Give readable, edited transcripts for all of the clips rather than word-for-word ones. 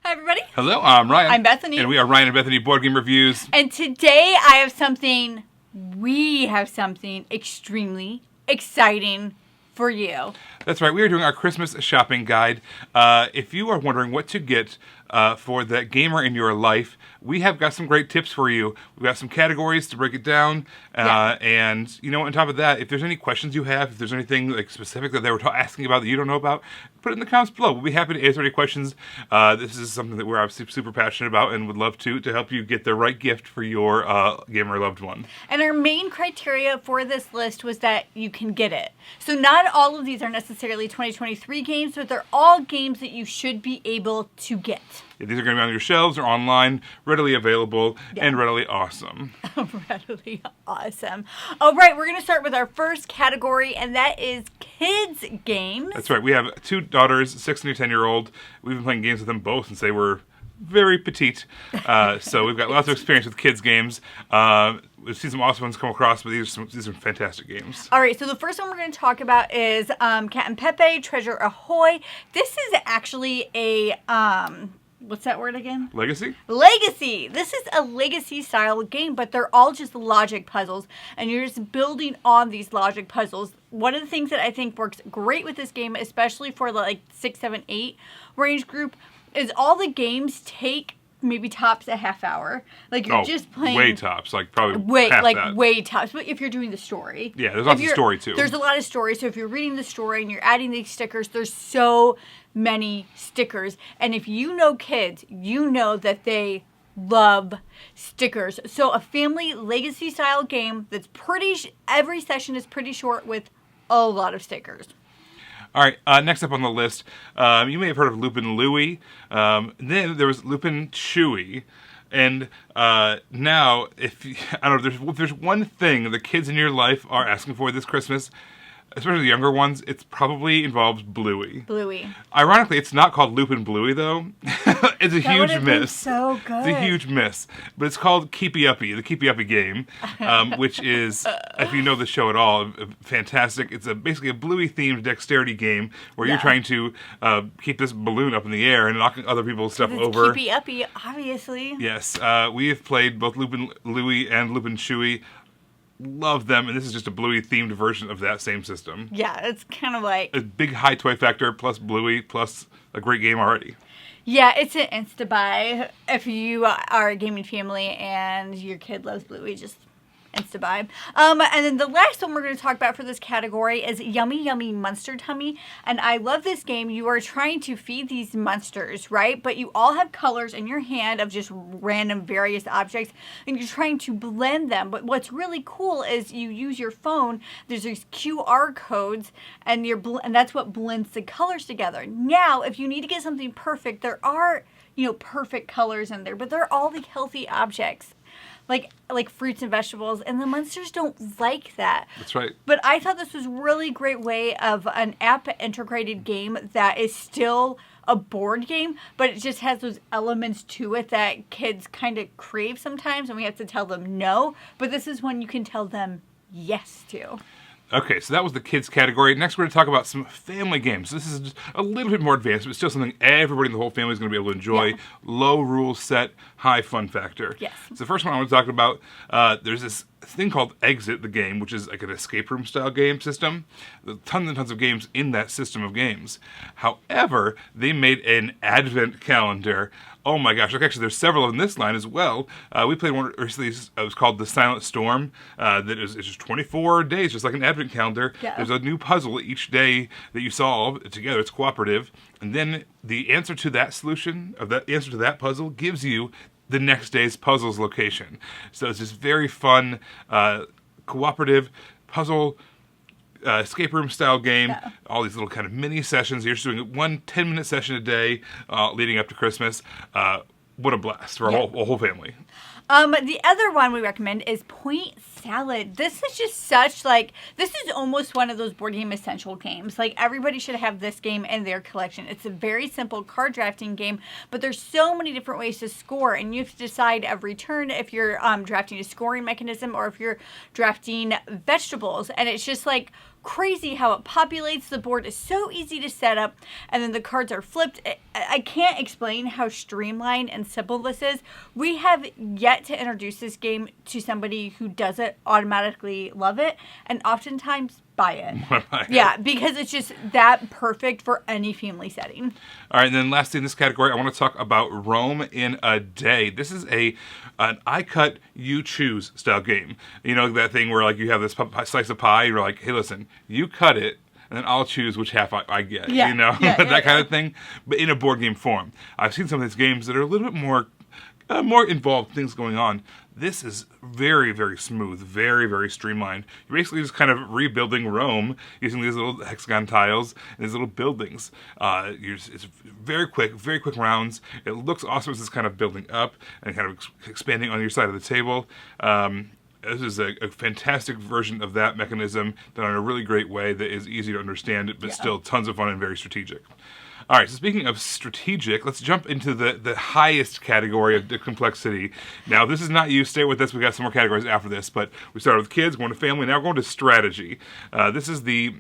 Hi, everybody. Hello, I'm Ryan. I'm Bethany. And we are Ryan and Bethany Board Game Reviews. And today we have something extremely exciting for you. That's right, we are doing our Christmas shopping guide. If you are wondering what to get for the gamer in your life, we have got some great tips for you. We've got some categories to break it down. And, you know, on top of that, if there's any questions you have, if there's anything like specific that they were asking about that you don't know about, put it in the comments below. We'll be happy to answer any questions. This is something that we're obviously super passionate about and would love to help you get the right gift for your gamer loved one. And our main criteria for this list was that you can get it. So not all of these are necessarily 2023 games, but they're all games that you should be able to get. Yeah, these are going to be on your shelves or online, readily available, and readily awesome. Readily awesome. All right, we're going to start with our first category, and that is kids games. That's right. We have two daughters, 6 and a 10-year-old. We've been playing games with them both since they were very petite. So we've got lots of experience with kids games. We've seen some awesome ones come across, but these are fantastic games. All right, so the first one we're going to talk about is Cat and Pepe, Treasure Ahoy. This is actually a... what's that word again? Legacy? Legacy! This is a legacy-style game, but they're all just logic puzzles, and you're just building on these logic puzzles. One of the things that I think works great with this game, especially for the like 6, 7, 8 range group, is all the games take maybe tops a half hour. Like you're just playing way tops, like probably half that. Way tops. But if you're doing the story, yeah, there's lots of story too. There's a lot of story. So if you're reading the story and you're adding these stickers, there's so many stickers. And if you know kids, you know that they love stickers. So a family legacy style game that's every session is pretty short with a lot of stickers. All right, next up on the list, you may have heard of Lupin Louie. Then there was Lupin Chewie. And now, if there's one thing the kids in your life are asking for this Christmas, especially the younger ones, it probably involves Bluey. Bluey. Ironically, it's not called Lupin Bluey, though. It's a huge miss. So good. It's a huge miss. But it's called Keepy Uppy, the Keepy Uppy game, which is, if you know the show at all, fantastic. It's basically a Bluey-themed dexterity game where you're trying to keep this balloon up in the air and knocking other people's stuff over. Keepy Uppy, obviously. Yes. We have played both Lupin Louie and Lupin Chewie. Love them, and this is just a Bluey-themed version of that same system. Yeah, it's kind of like... a big high toy factor, plus Bluey, plus a great game already. Yeah, it's an insta-buy. If you are a gaming family and your kid loves Bluey, just insta-buy. And then the last one we're going to talk about for this category is Yummy Yummy Monster Tummy. And I love this game. You are trying to feed these monsters, right? But you all have colors in your hand of just random various objects, and you're trying to blend them. But what's really cool is you use your phone. There's these QR codes, and that's what blends the colors together. Now, if you need to get something perfect, there are, perfect colors in there, but they're all the healthy objects. Like fruits and vegetables, and the monsters don't like that. That's right. But I thought this was a really great way of an app-integrated game that is still a board game, but it just has those elements to it that kids kind of crave sometimes, and we have to tell them no. But this is one you can tell them yes to. Okay, so that was the kids category. Next, we're going to talk about some family games. This is just a little bit more advanced, but still something everybody in the whole family is going to be able to enjoy. Yeah. Low rule set, high fun factor. Yes. So the first one I want to talk about, there's this thing called Exit the Game, which is like an escape room style game system. There's tons and tons of games in that system of games. However, they made an advent calendar. Oh my gosh, actually there's several in this line as well. We played one recently, it was called The Silent Storm. It's just 24 days, just like an advent calendar. Yeah. There's a new puzzle each day that you solve together. It's cooperative. And then the answer to that answer to that puzzle gives you the next day's puzzle's location. So it's this very fun, cooperative puzzle escape room style game. Yeah. All these little kind of mini sessions. You're just doing one 10-minute session a day leading up to Christmas. What a blast for a whole family. The other one we recommend is Point Salad. This is just this is almost one of those board game essential games. Like, everybody should have this game in their collection. It's a very simple card drafting game, but there's so many different ways to score, and you have to decide every turn if you're drafting a scoring mechanism or if you're drafting vegetables. And it's just like crazy how it populates. The board is so easy to set up, and then the cards are flipped. I can't explain how streamlined and simple this is. We have yet to introduce this game to somebody who doesn't automatically love it, and oftentimes buy it. Yeah, because it's just that perfect for any family setting. All right, and then lastly in this category, I want to talk about Rome in a Day. This is an I cut, you choose style game. You know, that thing where like you have this slice of pie, you're like, hey, listen, you cut it, and then I'll choose which half I get. Yeah, you know, yeah, that kind of thing, but in a board game form. I've seen some of these games that are a little bit more involved things going on. This is very, very smooth, very, very streamlined. You're basically just kind of rebuilding Rome using these little hexagon tiles and these little buildings. It's very quick rounds. It looks awesome as it's kind of building up and kind of expanding on your side of the table. This is a fantastic version of that mechanism done in a really great way that is easy to understand, but still tons of fun and very strategic. All right, so speaking of strategic, let's jump into the highest category of complexity. Now, this is not you. Stay with us. We got some more categories after this, but we started with kids, going to family, now we're going to strategy. This is the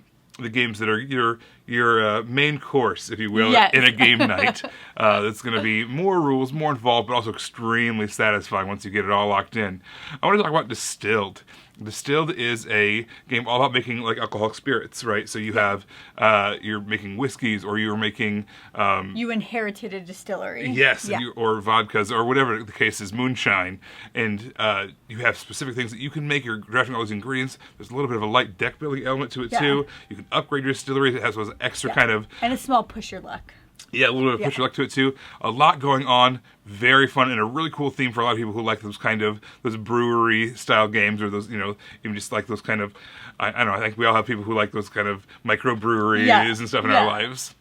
games that are your main course, if you will, in a game night. It's going to be more rules, more involved, but also extremely satisfying once you get it all locked in. I want to talk about Distilled. Distilled is a game all about making like alcoholic spirits, right? So you have you're making whiskeys, or you're making you inherited a distillery. Yes, or vodkas, or whatever the case is, moonshine, and you have specific things that you can make. You're drafting all these ingredients. There's a little bit of a light deck building element to it too. You can upgrade your distillery. It has those extra kind of and a small push your luck. Yeah, a little bit of push your luck to it too. A lot going on, very fun, and a really cool theme for a lot of people who like those brewery style games, or those, even just like those kind of, I don't know, I think we all have people who like those kind of microbreweries and stuff in our lives.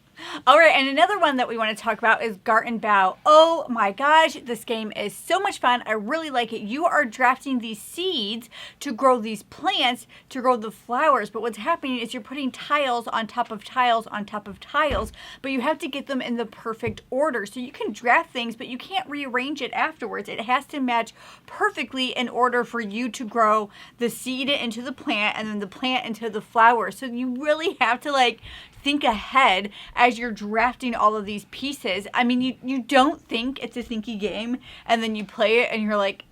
All right, and another one that we want to talk about is Garten Bow. Oh my gosh, this game is so much fun. I really like it. You are drafting these seeds to grow these plants, to grow the flowers, but what's happening is you're putting tiles on top of tiles on top of tiles, but you have to get them in the perfect order. So you can draft things, but you can't rearrange it afterwards. It has to match perfectly in order for you to grow the seed into the plant and then the plant into the flower. So you really have to think ahead as you're drafting all of these pieces. I mean, you don't think it's a thinky game, and then you play it and you're like,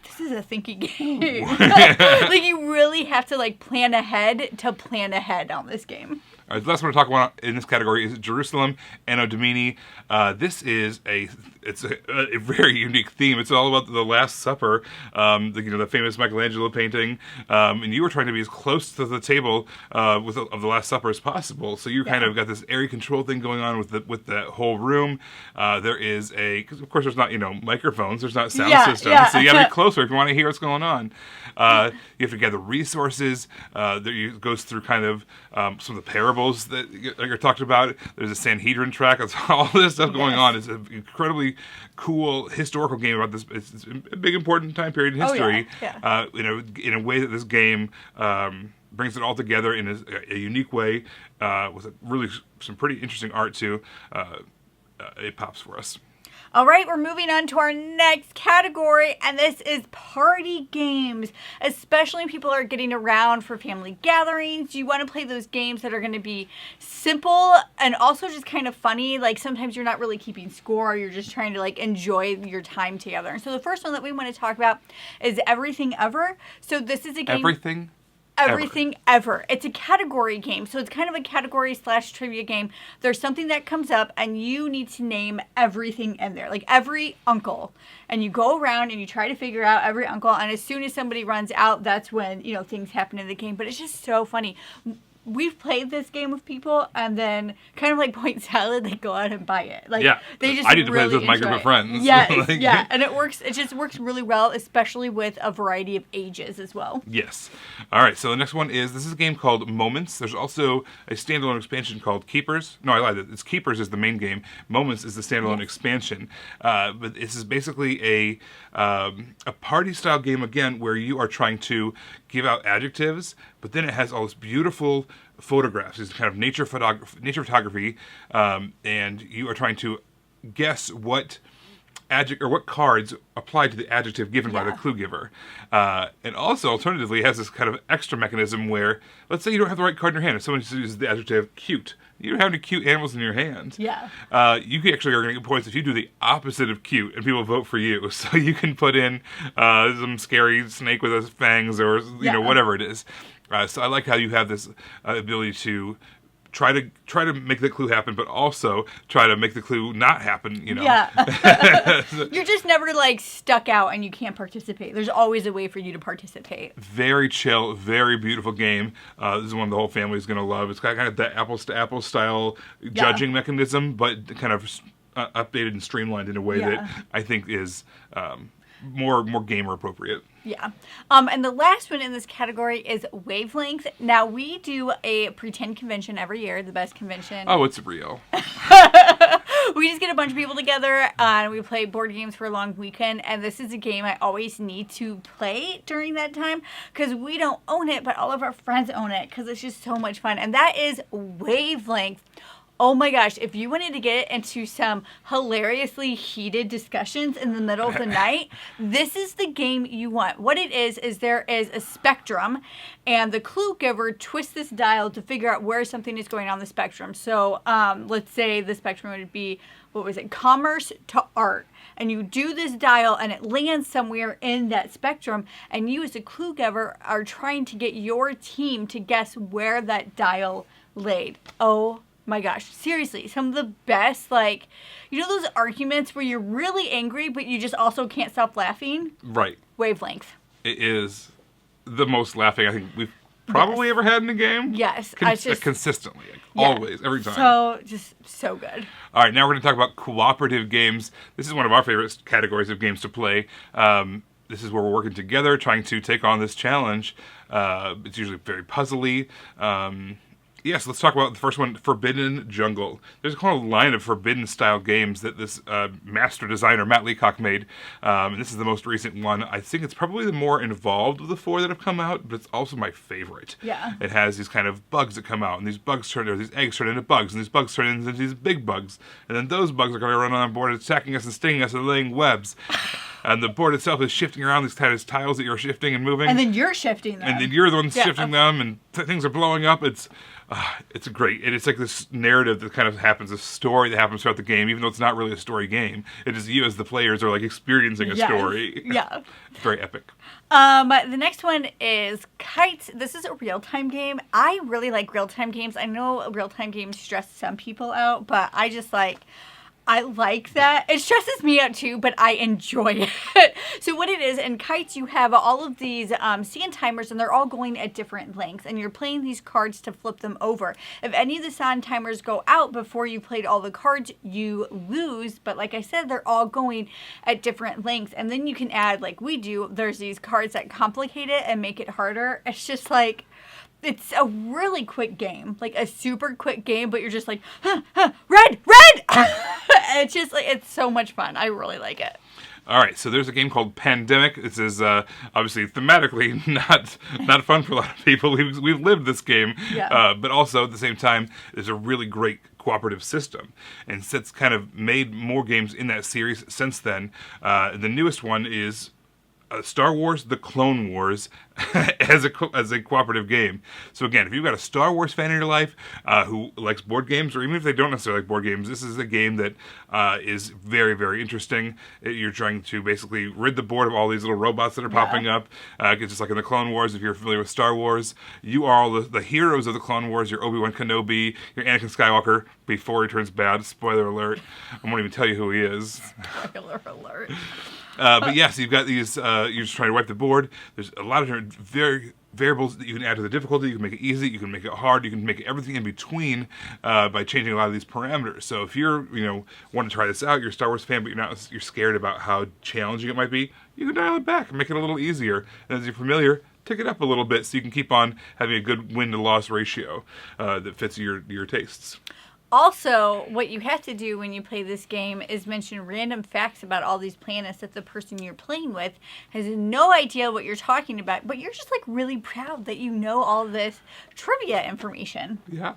this is a thinky game. You really have to plan ahead on this game. All right, the last one to talk about in this category is Jerusalem Anno Domini. This is a very unique theme. It's all about the Last Supper, the famous Michelangelo painting, and you were trying to be as close to the table of the Last Supper as possible. So you kind of got this area control thing going on with the whole room. There is because of course there's not microphones, there's not sound systems, so you got to be closer if you want to hear what's going on. You have to gather resources. It goes through kind of some of the parables that you're talking about. There's a Sanhedrin track. That's all this stuff going on. It's an incredibly cool historical game about this. It's a big important time period in history. In a way that this game brings it all together in a unique way with some pretty interesting art too. It pops for us. All right, we're moving on to our next category, and this is party games. Especially when people are getting around for family gatherings. You want to play those games that are going to be simple and also just kind of funny. Sometimes you're not really keeping score. You're just trying to enjoy your time together. And so the first one that we want to talk about is Everything Ever. So this is a game... Everything Ever. It's a category game, so it's kind of a category/trivia game. There's something that comes up, and you need to name everything in there, every uncle. And you go around and you try to figure out every uncle, and as soon as somebody runs out, that's when, things happen in the game. But it's just so funny. We've played this game with people, and then kind of like Point Salad, they go out and buy it. They just I need to play this with my group of friends. Yes, and it works. It just works really well, especially with a variety of ages as well. Yes. All right. So the next one this is a game called Moments. There's also a standalone expansion called Keepers. No, I lied. It's Keepers is the main game. Moments is the standalone expansion. But this is basically a party style game again, where you are trying to give out adjectives, but then it has all this beautiful photographs. It's kind of nature photography, and you are trying to guess what what cards apply to the adjective given by the Yeah. clue giver. And also, alternatively, it has this kind of extra mechanism where, let's say you don't have the right card in your hand. If someone uses the adjective cute, you don't have any cute animals in your hand. Yeah. You actually are going to get points if you do the opposite of cute, and people vote for you. So you can put in some scary snake with fangs, or whatever it is. So I like how you have this ability to try to make the clue happen, but also try to make the clue not happen. Yeah. You're just never like stuck out and you can't participate. There's always a way for you to participate. Very chill, very beautiful game. This is one the whole family is going to love. It's got kind of that apples to apples style judging mechanism, but kind of updated and streamlined in a way that I think is more gamer appropriate. Yeah. And the last one in this category is Wavelength. Now, we do a pretend convention every year, the best convention. Oh, it's real. We just get a bunch of people together and we play board games for a long weekend. And this is a game I always need to play during that time because we don't own it, but all of our friends own it because it's just so much fun. And that is Wavelength. Oh my gosh, if you wanted to get into some hilariously heated discussions in the middle of the night, this is the game you want. What it is there is a spectrum, and the clue giver twists this dial to figure out where something is going on the spectrum. So let's say the spectrum would be, commerce to art. And you do this dial, and it lands somewhere in that spectrum, and you as a clue giver are trying to get your team to guess where that dial laid. Oh my gosh, seriously, some of the best, those arguments where you're really angry, but you just also can't stop laughing? Right. Wavelength. It is the most laughing I think we've probably ever had in a game. Yes. Consistently. Always. Every time. So good. All right, now we're going to talk about cooperative games. This is one of our favorite categories of games to play. This is where we're working together, trying to take on this challenge. It's usually very puzzly. Yes, let's talk about the first one, Forbidden Jungle. There's a whole line of Forbidden-style games that this master designer, Matt Leacock, made. And this is the most recent one. I think it's probably the more involved of the four that have come out, but it's also my favorite. Yeah. It has these kind of bugs that come out, and these eggs turn into bugs, and these bugs turn into these big bugs. And then those bugs are going to run on board, attacking us and stinging us and laying webs. And the board itself is shifting around these kind of tiles that you're shifting and moving. And then you're shifting them. And then you're the one shifting them, and things are blowing up. It's great. And it's like this narrative that kind of happens, a story that happens throughout the game, even though it's not really a story game. It is you as the players are like experiencing a story. Yeah. It's very epic. The next one is Kites. This is a real-time game. I really like real-time games. I know real-time games stress some people out, but I like that. It stresses me out too, but I enjoy it. So what it is, in Kites, you have all of these sand timers, and they're all going at different lengths, and you're playing these cards to flip them over. If any of the sand timers go out before you played all the cards, you lose, but like I said, they're all going at different lengths, and then you can add, like we do, there's these cards that complicate it and make it harder. It's just like... It's a really quick game, like a super quick game, but you're just like, red! It's just like, it's so much fun. I really like it. All right, so there's a game called Pandemic. This is obviously thematically not fun for a lot of people. We've lived this game, but also at the same time, there's a really great cooperative system, and it's kind of made more games in that series since then. The newest one is Star Wars: The Clone Wars as a cooperative game. So again, if you've got a Star Wars fan in your life who likes board games, or even if they don't necessarily like board games, this is a game that is very, very interesting. You're trying to basically rid the board of all these little robots that are popping up. Just like in the Clone Wars, if you're familiar with Star Wars, you are all the heroes of the Clone Wars. You're Obi-Wan Kenobi, you're Anakin Skywalker before he turns bad. Spoiler alert. I won't even tell you who he is. Spoiler alert. But yes, you've got these, you're just trying to wipe the board. There's a lot of different variables that you can add to the difficulty. You can make it easy, you can make it hard, you can make everything in between by changing a lot of these parameters. So if you're, want to try this out, you're a Star Wars fan, but you're scared about how challenging it might be, you can dial it back and make it a little easier. And as you're familiar, take it up a little bit so you can keep on having a good win-to-loss ratio that fits your tastes. Also, what you have to do when you play this game is mention random facts about all these planets that the person you're playing with has no idea what you're talking about, but you're just like really proud that you know all this trivia information. Yeah.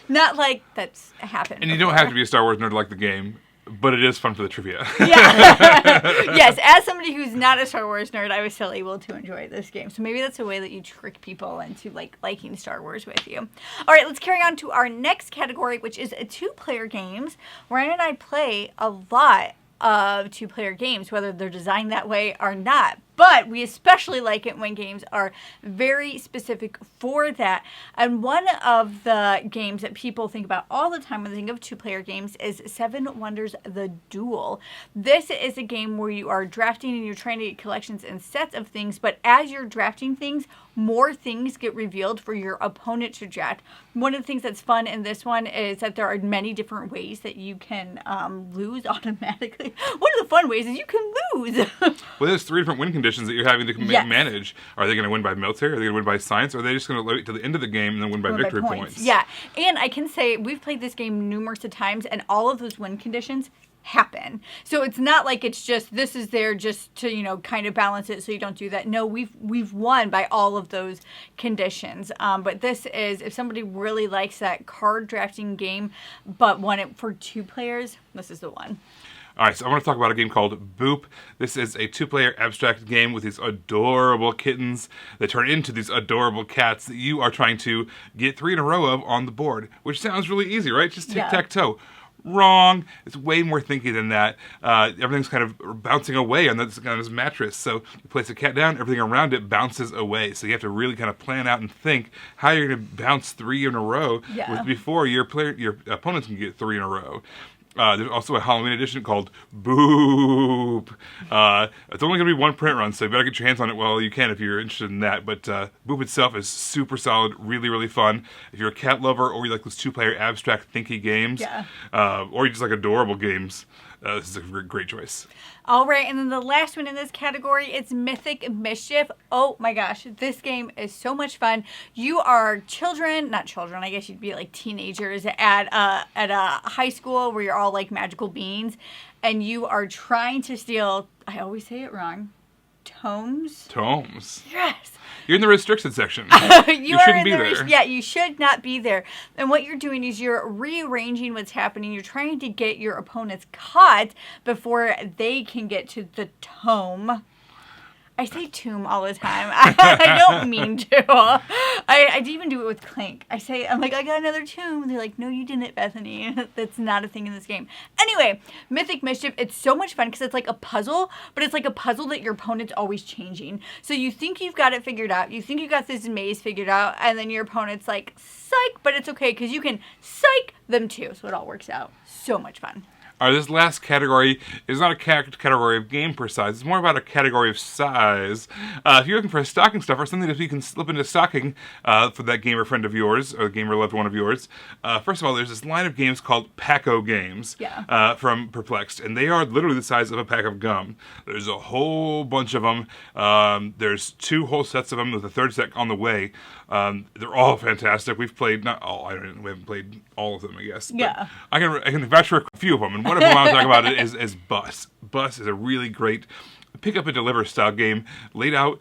Not like that's happened And you before. don't have to be a Star Wars nerd to like the game, but it is fun for the trivia. Yeah. Yes, as somebody who's not a Star Wars nerd, I was still able to enjoy this game. So maybe that's a way that you trick people into liking Star Wars with you. All right, let's carry on to our next category, which is a two-player games. Ryan and I play a lot of two-player games, whether they're designed that way or not. But we especially like it when games are very specific for that. And one of the games that people think about all the time when they think of two-player games is Seven Wonders: The Duel. This is a game where you are drafting and you're trying to get collections and sets of things, but as you're drafting things, more things get revealed for your opponent to draft. One of the things that's fun in this one is that there are many different ways that you can lose automatically. One of the fun ways is you can lose. Well, there's 3 different win conditions that you're having to manage. Are they going to win by military? Are they going to win by science? Or are they just going to wait to the end of the game and then win by victory points? Yeah, and I can say we've played this game numerous of times, and all of those win conditions happen. So it's not like it's just this is there just to kind of balance it so you don't do that. No, we've won by all of those conditions. But this is, if somebody really likes that card drafting game but want it for 2 players, this is the one. All right, so I want to talk about a game called Boop. This is a 2-player abstract game with these adorable kittens that turn into these adorable cats that you are trying to get 3 in a row of on the board, which sounds really easy, right? Just tic-tac-toe. Wrong. It's way more thinky than that. Everything's kind of bouncing away on this mattress. So you place a cat down, everything around it bounces away. So you have to really kind of plan out and think how you're going to bounce 3 in a row before your opponents can get 3 in a row. There's also a Halloween edition called Boop. It's only going to be 1 print run, so you better get your hands on it while you can if you're interested in that. But Boop itself is super solid, really, really fun. If you're a cat lover or you like those 2-player abstract thinky games, or you just like adorable games, this is a great choice. All right, and then the last one in this category is Mythic Mischief. Oh my gosh, this game is so much fun. You are not children, I guess you'd be like teenagers at a high school where you're all like magical beings, and you are trying to steal, I always say it wrong, tomes? Tomes. Yes. You're in the restricted section. You shouldn't be there. Yeah, you should not be there. And what you're doing is you're rearranging what's happening. You're trying to get your opponents caught before they can get to the tome. I say tomb all the time. I don't mean to. I even do it with Clank. I'm like, I got another tomb. They're like, no, you didn't, Bethany. That's not a thing in this game. Anyway, Mythic Mischief, it's so much fun because it's like a puzzle, but it's like a puzzle that your opponent's always changing. So you think you've got it figured out. You think you got this maze figured out, and then your opponent's like, psych, but it's okay because you can psych them too. So it all works out. So much fun. This last category is not a category of game per size. It's more about a category of size. If you're looking for a stocking stuffer, something that you can slip into stocking for that gamer friend of yours or gamer loved one of yours, first of all, there's this line of games called Paco games from Perplexed, and they are literally the size of a pack of gum. There's a whole bunch of them. There's 2 whole sets of them with a 3rd set on the way. They're all fantastic. We've played, not all, we haven't played all of them, I guess. Yeah. I can vouch for a few of them, and one of them I want to talk about is Bus. Bus is a really great pick up and deliver style game laid out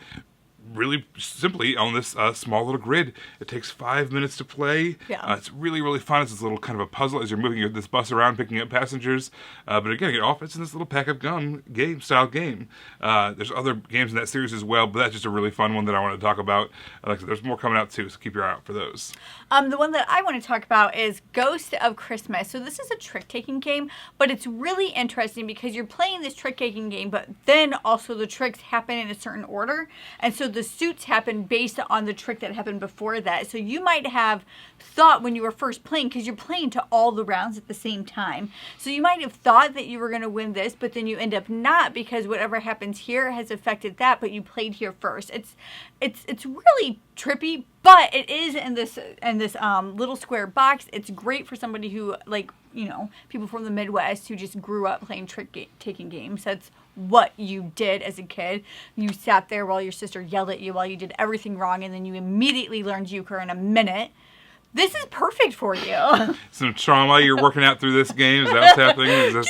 really simply on this small little grid. It takes 5 minutes to play. It's really, really fun. It's this little kind of a puzzle as you're moving this bus around, picking up passengers. But again, it all fits in this little pack of gum style game. There's other games in that series as well, but that's just a really fun one that I want to talk about. Like I said, there's more coming out too, so keep your eye out for those. The one that I want to talk about is Ghost of Christmas. So this is a trick-taking game, but it's really interesting because you're playing this trick-taking game, but then also the tricks happen in a certain order. And so the suits happen based on the trick that happened before that. So you might have thought when you were first playing, because you're playing to all the rounds at the same time, so you might have thought that you were going to win this, but then you end up not because whatever happens here has affected that, but you played here first. It's really trippy, but it is in this little square box. It's great for somebody who, like, people from the Midwest who just grew up playing trick-taking games. That's what you did as a kid. You sat there while your sister yelled at you while you did everything wrong, and then you immediately learned euchre in a minute. This is perfect for you. Some trauma you're working out through this game? Is that what's happening?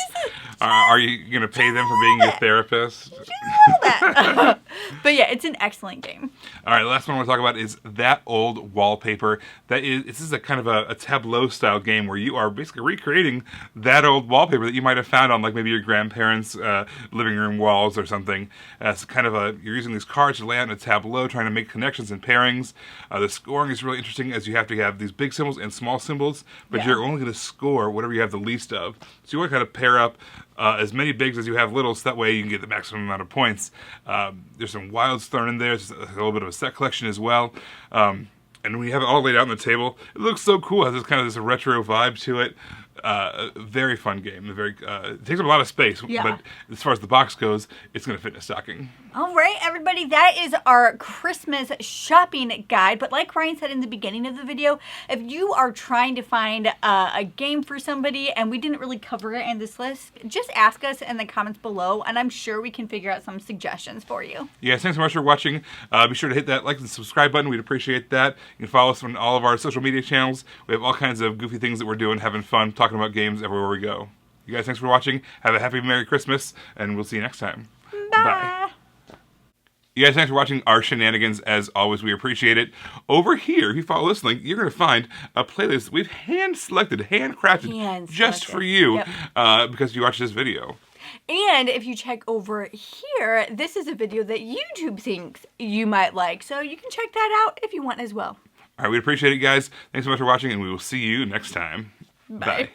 Are you going to pay them for being your therapist? Just a little that. But yeah, it's an excellent game. All right, the last one I want to talk about is That Old Wallpaper. This is a kind of a tableau style game where you are basically recreating that old wallpaper that you might have found on like maybe your grandparents' living room walls or something. It's kind of you're using these cards to lay out in a tableau, trying to make connections and pairings. The scoring is really interesting as you have to have these big symbols and small symbols, but you're only going to score whatever you have the least of. So you want to kind of pair up as many bigs as you have littles, so that way you can get the maximum amount of points. There's some wilds thrown in there. There's a little bit of a set collection as well. And when you have it all laid out on the table, it looks so cool. It has this kind of this retro vibe to it. A very fun game. It takes up a lot of space, but as far as the box goes, it's going to fit in a stocking. All right, everybody, that is our Christmas shopping guide. But like Ryan said in the beginning of the video, if you are trying to find a game for somebody and we didn't really cover it in this list, just ask us in the comments below, and I'm sure we can figure out some suggestions for you. Yeah, thanks so much for watching. Be sure to hit that like and subscribe button. We'd appreciate that. You can follow us on all of our social media channels. We have all kinds of goofy things that we're doing, having fun, talking about games everywhere we go. You guys, thanks for watching. Have a happy Merry Christmas, and we'll see you next time. Bye. You guys, thanks for watching our shenanigans. As always, we appreciate it. Over here, if you follow this link, you're going to find a playlist we've hand-selected, handcrafted just for you because you watched this video. And if you check over here, this is a video that YouTube thinks you might like. So you can check that out if you want as well. All right, we appreciate it, guys. Thanks so much for watching, and we will see you next time. Bye.